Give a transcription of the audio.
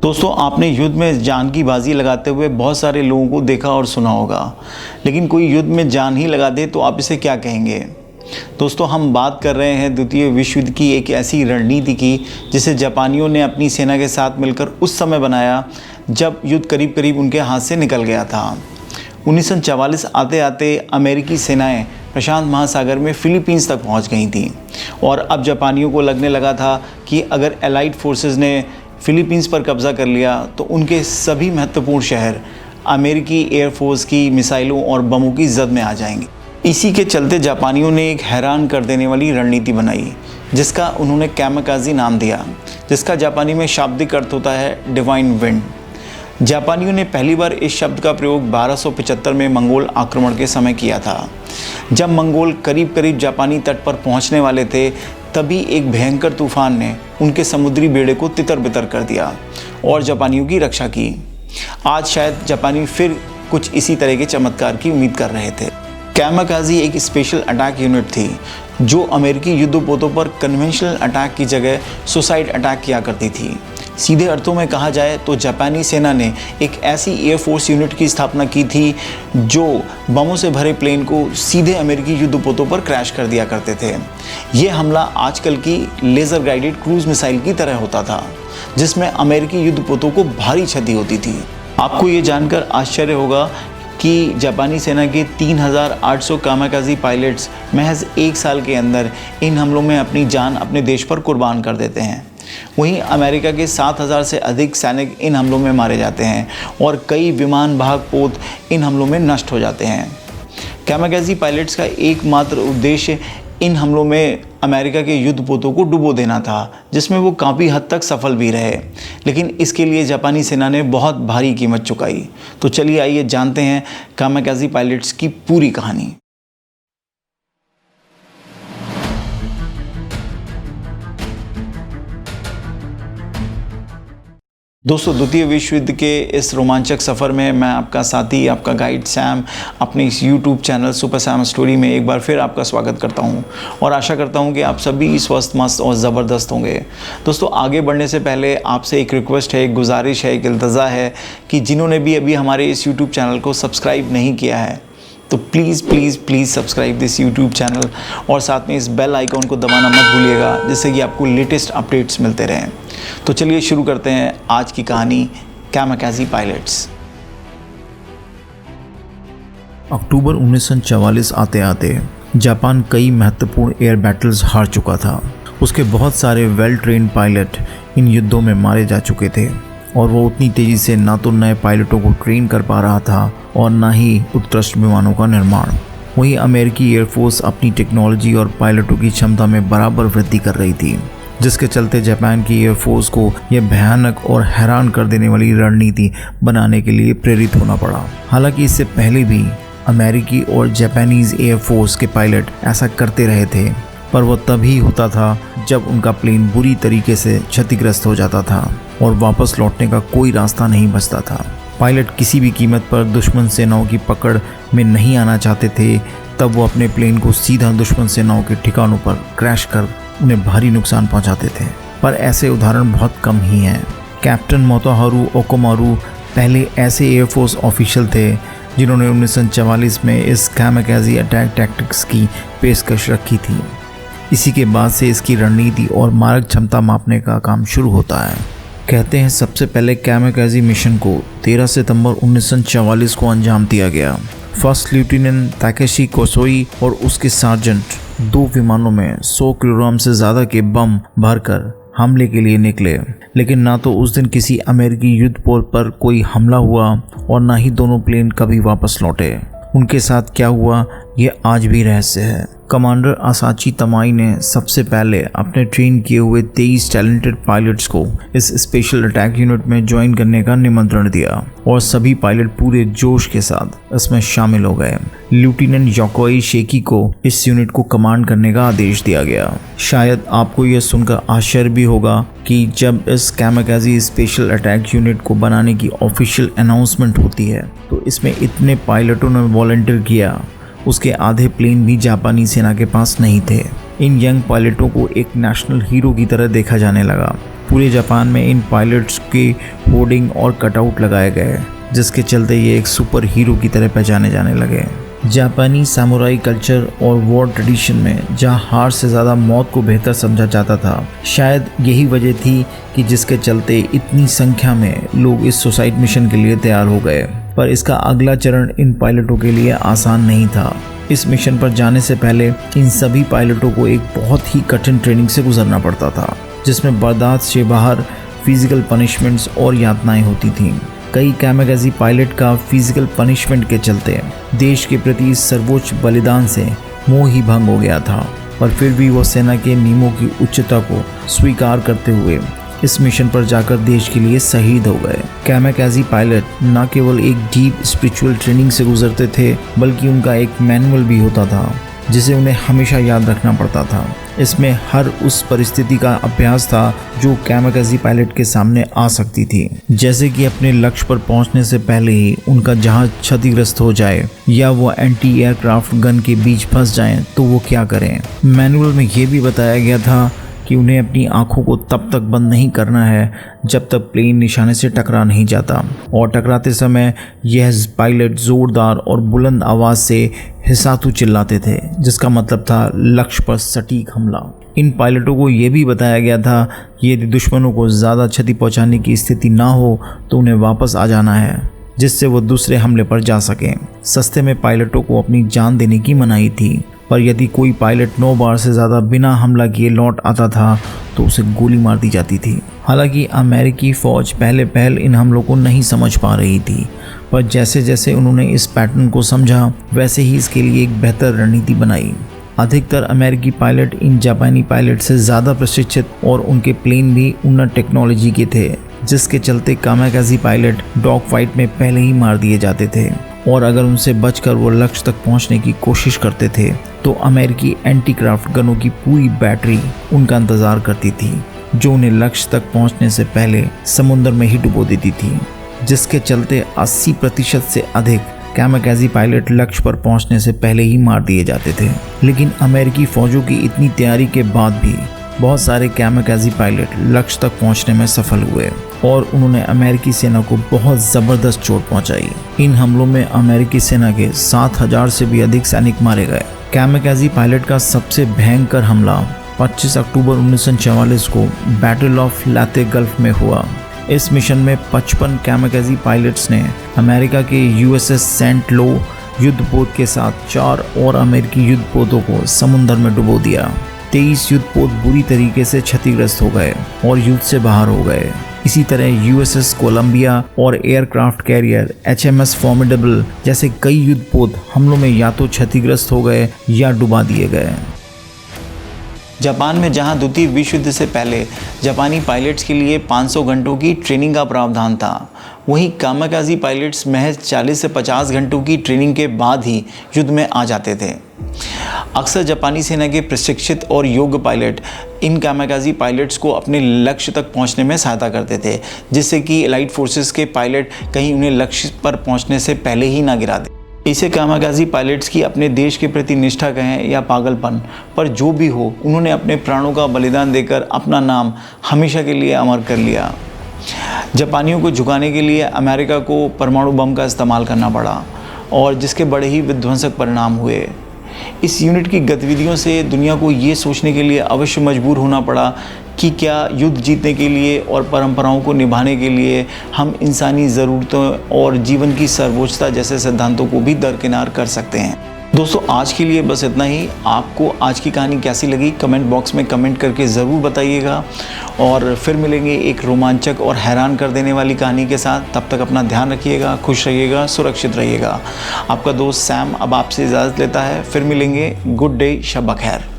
दोस्तों, आपने युद्ध में जान की बाजी लगाते हुए बहुत सारे लोगों को देखा और सुना होगा, लेकिन कोई युद्ध में जान ही लगा दे तो आप इसे क्या कहेंगे। दोस्तों, हम बात कर रहे हैं द्वितीय विश्व युद्ध की एक ऐसी रणनीति की जिसे जापानियों ने अपनी सेना के साथ मिलकर उस समय बनाया जब युद्ध करीब करीब उनके हाथ से निकल गया था। 1944 आते आते अमेरिकी सेनाएं प्रशांत महासागर में फिलीपींस तक पहुंच गई थीं और अब जापानियों को लगने लगा था कि अगर एलाइड फोर्सेस ने फिलीपींस पर कब्ज़ा कर लिया तो उनके सभी महत्वपूर्ण शहर अमेरिकी एयरफोर्स की मिसाइलों और बमों की जद में आ जाएंगे। इसी के चलते जापानियों ने एक हैरान कर देने वाली रणनीति बनाई जिसका उन्होंने कैमाकाजी नाम दिया, जिसका जापानी में शाब्दिक अर्थ होता है डिवाइन विंड। जापानियों ने पहली बार इस शब्द का प्रयोग 1275 में मंगोल आक्रमण के समय किया था। जब मंगोल करीब करीब जापानी तट पर पहुंचने वाले थे, तभी एक भयंकर तूफान ने उनके समुद्री बेड़े को तितर बितर कर दिया और जापानियों की रक्षा की। आज शायद जापानी फिर कुछ इसी तरह के चमत्कार की उम्मीद कर रहे थे। कैमाकाजी एक स्पेशल अटैक यूनिट थी जो अमेरिकी युद्धपोतों पर कन्वेंशनल अटैक की जगह सुसाइड अटैक किया करती थी। सीधे अर्थों में कहा जाए तो जापानी सेना ने एक ऐसी एयरफोर्स यूनिट की स्थापना की थी जो बमों से भरे प्लेन को सीधे अमेरिकी युद्धपोतों पर क्रैश कर दिया करते थे। ये हमला आजकल की लेज़र गाइडेड क्रूज मिसाइल की तरह होता था, जिसमें अमेरिकी युद्धपोतों को भारी क्षति होती थी। आपको ये जानकर आश्चर्य होगा कि जापानी सेना के 3800 कामाकाजी पायलट्स महज एक साल के अंदर इन हमलों में अपनी जान अपने देश पर कुर्बान कर देते हैं। वहीं अमेरिका के 7000 से अधिक सैनिक इन हमलों में मारे जाते हैं और कई विमान वाहक पोत इन हमलों में नष्ट हो जाते हैं। कामाकाजी पायलट्स का एकमात्र उद्देश्य इन हमलों में अमेरिका के युद्धपोतों को डुबो देना था, जिसमें वो काफ़ी हद तक सफल भी रहे, लेकिन इसके लिए जापानी सेना ने बहुत भारी कीमत चुकाई। तो चलिए आइए जानते हैं कामाकाजी पायलट्स की पूरी कहानी। दोस्तों, द्वितीय विश्व युद्ध के इस रोमांचक सफ़र में मैं आपका साथी, आपका गाइड सैम अपने इस YouTube channel super Sam story में एक बार फिर आपका स्वागत करता हूं और आशा करता हूं कि आप सभी स्वस्थ, मस्त और ज़बरदस्त होंगे। दोस्तों, आगे बढ़ने से पहले आपसे एक रिक्वेस्ट है, एक गुजारिश है, एक इल्तज़ा है कि जिन्होंने भी अभी हमारे इस यूट्यूब चैनल को सब्सक्राइब नहीं किया है तो please subscribe this YouTube channel और साथ में इस बेल आइकॉन को दबाना मत भूलिएगा, जिससे कि आपको लेटेस्ट अपडेट्स मिलते रहें। तो चलिए शुरू करते हैं आज की कहानी, कामाकाजी पायलट्स। अक्टूबर 1944 आते आते जापान कई महत्वपूर्ण एयर बैटल्स हार चुका था। उसके बहुत सारे वेल ट्रेन्ड पायलट इन युद्धों में मारे जा चुके थे और वो उतनी तेज़ी से ना तो नए पायलटों को ट्रेन कर पा रहा था और ना ही उत्कृष्ट विमानों का निर्माण। वहीं अमेरिकी एयरफोर्स अपनी टेक्नोलॉजी और पायलटों की क्षमता में बराबर वृद्धि कर रही थी, जिसके चलते जापान की एयरफोर्स को यह भयानक और हैरान कर देने वाली रणनीति बनाने के लिए प्रेरित होना पड़ा। हालांकि इससे पहले भी अमेरिकी और जापानीज़ एयरफोर्स के पायलट ऐसा करते रहे थे, पर वह तभी होता था जब उनका प्लेन बुरी तरीके से क्षतिग्रस्त हो जाता था और वापस लौटने का कोई रास्ता नहीं बचता था। पायलट किसी भी कीमत पर दुश्मन सेनाओं की पकड़ में नहीं आना चाहते थे, तब वो अपने प्लेन को सीधा दुश्मन सेनाओं के ठिकानों पर क्रैश कर उन्हें भारी नुकसान पहुंचाते थे। पर ऐसे उदाहरण बहुत कम ही हैं। कैप्टन मोतोहारू ओकोमारू पहले ऐसे एयरफोर्स ऑफिशियल थे जिन्होंने 1944 में इस कामाकाजी अटैक टैक्टिक्स की पेशकश रखी थी। इसी के बाद से इसकी रणनीति और मारक क्षमता मापने का काम शुरू होता है। कहते हैं सबसे पहले कामाकाजी मिशन को 13 सितंबर 1944 को अंजाम दिया गया। फर्स्ट लेफ्टिनेंट ताकेशी कोसोई और उसके सार्जेंट 2 विमानों में 100 किलोग्राम से ज़्यादा के बम भरकर हमले के लिए निकले, लेकिन ना तो उस दिन किसी अमेरिकी युद्धपोत पर कोई हमला हुआ और ना ही दोनों प्लेन कभी वापस लौटे। उनके साथ क्या हुआ ये आज भी रहस्य है। कमांडर आसाची तमाई ने सबसे पहले अपने ट्रेन किए हुए 23 टैलेंटेड पायलट्स को इस स्पेशल अटैक यूनिट में ज्वाइन करने का निमंत्रण दिया और सभी पायलट पूरे जोश के साथ इसमें शामिल हो गए। लेफ्टिनेंट योकोई शेकी को इस यूनिट को कमांड करने का आदेश दिया गया। शायद आपको यह सुनकर आश्चर्य भी होगा कि जब इस कामाकाजी स्पेशल अटैक यूनिट को बनाने की ऑफिशियल अनाउंसमेंट होती है तो इसमें इतने पायलटों ने वॉलंटियर किया, उसके आधे प्लेन भी जापानी सेना के पास नहीं थे। इन यंग पायलटों को एक नेशनल हीरो की तरह देखा जाने लगा। पूरे जापान में इन पायलट्स के होर्डिंग और कटआउट लगाए गए, जिसके चलते ये एक सुपर हीरो की तरह पहचाने जाने लगे। जापानी सामुराई कल्चर और वॉर ट्रेडिशन में जहाँ हार से ज़्यादा मौत को बेहतर समझा जाता था, शायद यही वजह थी कि जिसके चलते इतनी संख्या में लोग इस सुसाइड मिशन के लिए तैयार हो गए। पर इसका अगला चरण इन पायलटों के लिए आसान नहीं था। इस मिशन पर जाने से पहले इन सभी पायलटों को एक बहुत ही कठिन ट्रेनिंग से गुजरना पड़ता था, जिसमें बर्दाश्त से बाहर फिजिकल पनिशमेंट्स और यातनाएं होती थीं। कई कैमागाजी पायलट का फिजिकल पनिशमेंट के चलते देश के प्रति सर्वोच्च बलिदान से मोह ही भंग हो गया था, पर फिर भी वो सेना के नियमों की उच्चता को स्वीकार करते हुए इस मिशन पर जाकर देश के लिए शहीद हो गए। कैमागाजी पायलट न केवल एक डीप स्पिरिचुअल ट्रेनिंग से गुजरते थे, बल्कि उनका एक मैनुअल भी होता था जिसे उन्हें हमेशा याद रखना पड़ता था। इसमें हर उस परिस्थिति का अभ्यास था जो कैमागाजी पायलट के सामने आ सकती थी, जैसे कि अपने लक्ष्य पर पहुंचने से पहले ही उनका जहाज क्षतिग्रस्त हो जाए या वो एंटी एयरक्राफ्ट गन के बीच फंस जाएं तो वो क्या करें। मैनुअल में ये भी बताया गया था कि उन्हें अपनी आंखों को तब तक बंद नहीं करना है जब तक प्लेन निशाने से टकरा नहीं जाता, और टकराते समय यह पायलट जोरदार और बुलंद आवाज़ से हिसातु चिल्लाते थे, जिसका मतलब था लक्ष्य पर सटीक हमला। इन पायलटों को यह भी बताया गया था कि यदि दुश्मनों को ज़्यादा क्षति पहुंचाने की स्थिति ना हो तो उन्हें वापस आ जाना है, जिससे वो दूसरे हमले पर जा सकें। सस्ते में पायलटों को अपनी जान देने की मनाही थी, पर यदि कोई पायलट 9 बार से ज़्यादा बिना हमला किए लौट आता था तो उसे गोली मार दी जाती थी। हालांकि अमेरिकी फ़ौज पहले इन हमलों को नहीं समझ पा रही थी, पर जैसे जैसे उन्होंने इस पैटर्न को समझा वैसे ही इसके लिए एक बेहतर रणनीति बनाई। अधिकतर अमेरिकी पायलट इन जापानी पायलट से ज़्यादा प्रशिक्षित और उनके प्लेन भी उन्नत टेक्नोलॉजी के थे, जिसके चलते कैमागाजी पायलट डॉग फाइट में पहले ही मार दिए जाते थे, और अगर उनसे बचकर वो लक्ष्य तक पहुंचने की कोशिश करते थे तो अमेरिकी एंटीक्राफ्ट गनों की पूरी बैटरी उनका इंतज़ार करती थी, जो उन्हें लक्ष्य तक पहुंचने से पहले समुद्र में ही डुबो देती थी, जिसके चलते 80% से अधिक कैमागाजी पायलट लक्ष्य पर पहुंचने से पहले ही मार दिए जाते थे। लेकिन अमेरिकी फ़ौजों की इतनी तैयारी के बाद भी बहुत सारे कैमागाजी पायलट लक्ष्य तक पहुंचने में सफल हुए और उन्होंने अमेरिकी सेना को बहुत ज़बरदस्त चोट पहुंचाई। इन हमलों में अमेरिकी सेना के 7000 से भी अधिक सैनिक मारे गए। कैमागाजी पायलट का सबसे भयंकर हमला 25 अक्टूबर 1944 को बैटल ऑफ लाते गल्फ में हुआ। इस मिशन में 55 कैमागाजी पायलट्स ने अमेरिका के USS सेंट लो युद्धपोत के साथ 4 और अमेरिकी युद्धपोतों को समुद्र में डुबो दिया। 23 युद्धपोत बुरी तरीके से क्षतिग्रस्त हो गए और युद्ध से बाहर हो गए। इसी तरह USS कोलंबिया और एयरक्राफ्ट कैरियर HMS फॉर्मिडेबल जैसे कई युद्धपोत हमलों में या तो क्षतिग्रस्त हो गए या डुबा दिए गए। जापान में जहां द्वितीय विश्व युद्ध से पहले जापानी पायलट्स के लिए 500 घंटों की ट्रेनिंग का प्रावधान था, वहीं कैमागाजी पायलट्स महज 40 से 50 घंटों की ट्रेनिंग के बाद ही युद्ध में आ जाते थे। अक्सर जापानी सेना के प्रशिक्षित और योग्य पायलट इन कैमागाजी पायलट्स को अपने लक्ष्य तक पहुंचने में सहायता करते थे, जिससे कि एलाइड फोर्सेस के पायलट कहीं उन्हें लक्ष्य पर पहुंचने से पहले ही ना गिरा दें। इसे कैमागाजी पायलट्स की अपने देश के प्रति निष्ठा कहें या पागलपन, पर जो भी हो, उन्होंने अपने प्राणों का बलिदान देकर अपना नाम हमेशा के लिए अमर कर लिया। जापानियों को झुकाने के लिए अमेरिका को परमाणु बम का इस्तेमाल करना पड़ा, और जिसके बड़े ही विध्वंसक परिणाम हुए। इस यूनिट की गतिविधियों से दुनिया को ये सोचने के लिए अवश्य मजबूर होना पड़ा कि क्या युद्ध जीतने के लिए और परंपराओं को निभाने के लिए हम इंसानी ज़रूरतों और जीवन की सर्वोच्चता जैसे सिद्धांतों को भी दरकिनार कर सकते हैं। दोस्तों, आज के लिए बस इतना ही। आपको आज की कहानी कैसी लगी कमेंट बॉक्स में कमेंट करके ज़रूर बताइएगा, और फिर मिलेंगे एक रोमांचक और हैरान कर देने वाली कहानी के साथ। तब तक अपना ध्यान रखिएगा, खुश रहिएगा, सुरक्षित रहिएगा। आपका दोस्त सैम अब आपसे इजाज़त लेता है। फिर मिलेंगे। गुड डे, शब बखैर।